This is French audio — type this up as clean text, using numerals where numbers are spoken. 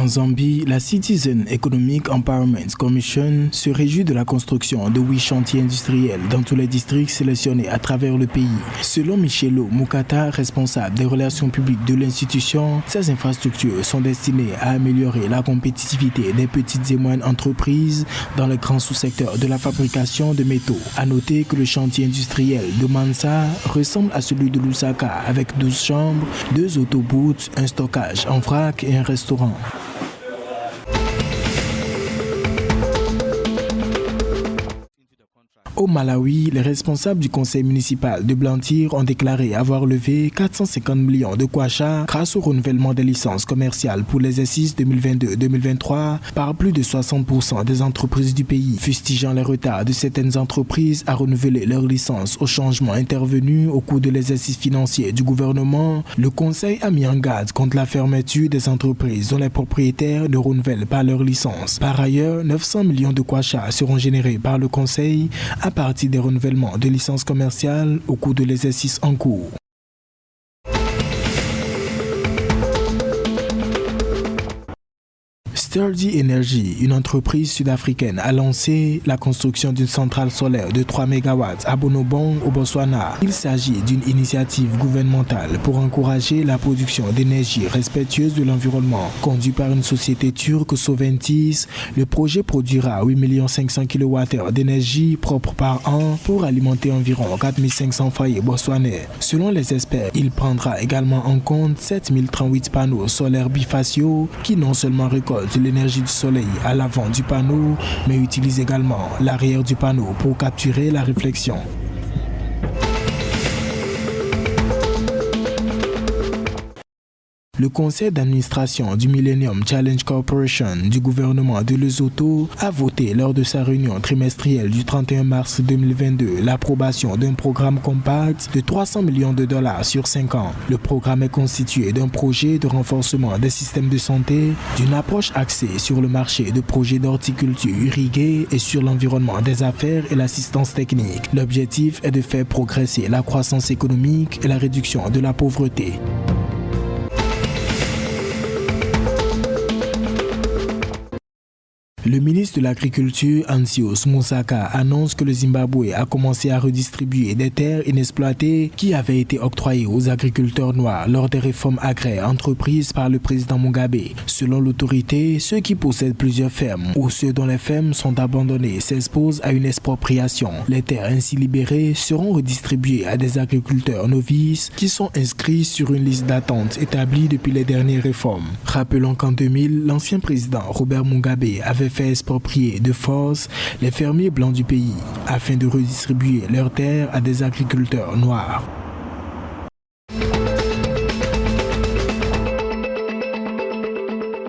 En Zambie, la Citizen Economic Empowerment Commission se réjouit de la construction de 8 chantiers industriels dans tous les districts sélectionnés à travers le pays. Selon Michelo Mukata, responsable des relations publiques de l'institution, ces infrastructures sont destinées à améliorer la compétitivité des petites et moyennes entreprises dans le grand sous-secteur de la fabrication de métaux. À noter que le chantier industriel de Mansa ressemble à celui de Lusaka avec 12 chambres, 2 autobooths, un stockage en vrac et un restaurant. Au Malawi, les responsables du conseil municipal de Blantyre ont déclaré avoir levé 450 millions de kwacha grâce au renouvellement des licences commerciales pour l'exercice 2022-2023 par plus de 60% des entreprises du pays. Fustigeant les retards de certaines entreprises à renouveler leurs licences aux changements intervenus au cours de l'exercice financier du gouvernement, le conseil a mis en garde contre la fermeture des entreprises dont les propriétaires ne renouvellent pas leurs licences. Par ailleurs, 900 millions de kwacha seront générés par le conseil à partir des renouvellements de licences commerciales au cours de l'exercice en cours. Sturdy Energy, une entreprise sud-africaine, a lancé la construction d'une centrale solaire de 3 MW à Bonobong, au Botswana. Il s'agit d'une initiative gouvernementale pour encourager la production d'énergie respectueuse de l'environnement. Conduit par une société turque, Soventis, le projet produira 8 500 kWh d'énergie propre par an pour alimenter environ 4 500 foyers botswanais. Selon les experts, il prendra également en compte 7038 panneaux solaires bifaciaux qui non seulement récoltent l'énergie du soleil à l'avant du panneau, mais utilise également l'arrière du panneau pour capturer la réflexion. Le conseil d'administration du Millennium Challenge Corporation du gouvernement de Lesotho a voté lors de sa réunion trimestrielle du 31 mars 2022 l'approbation d'un programme compact de 300 millions de dollars sur 5 ans. Le programme est constitué d'un projet de renforcement des systèmes de santé, d'une approche axée sur le marché de projets d'horticulture irriguée et sur l'environnement des affaires et l'assistance technique. L'objectif est de faire progresser la croissance économique et la réduction de la pauvreté. Le ministre de l'Agriculture, Ansios Musaka, annonce que le Zimbabwe a commencé à redistribuer des terres inexploitées qui avaient été octroyées aux agriculteurs noirs lors des réformes agraires entreprises par le président Mugabe. Selon l'autorité, ceux qui possèdent plusieurs fermes ou ceux dont les fermes sont abandonnées s'exposent à une expropriation. Les terres ainsi libérées seront redistribuées à des agriculteurs novices qui sont inscrits sur une liste d'attente établie depuis les dernières réformes. Rappelons qu'en 2000, l'ancien président Robert Mugabe avait fait exproprier de force les fermiers blancs du pays afin de redistribuer leurs terres à des agriculteurs noirs.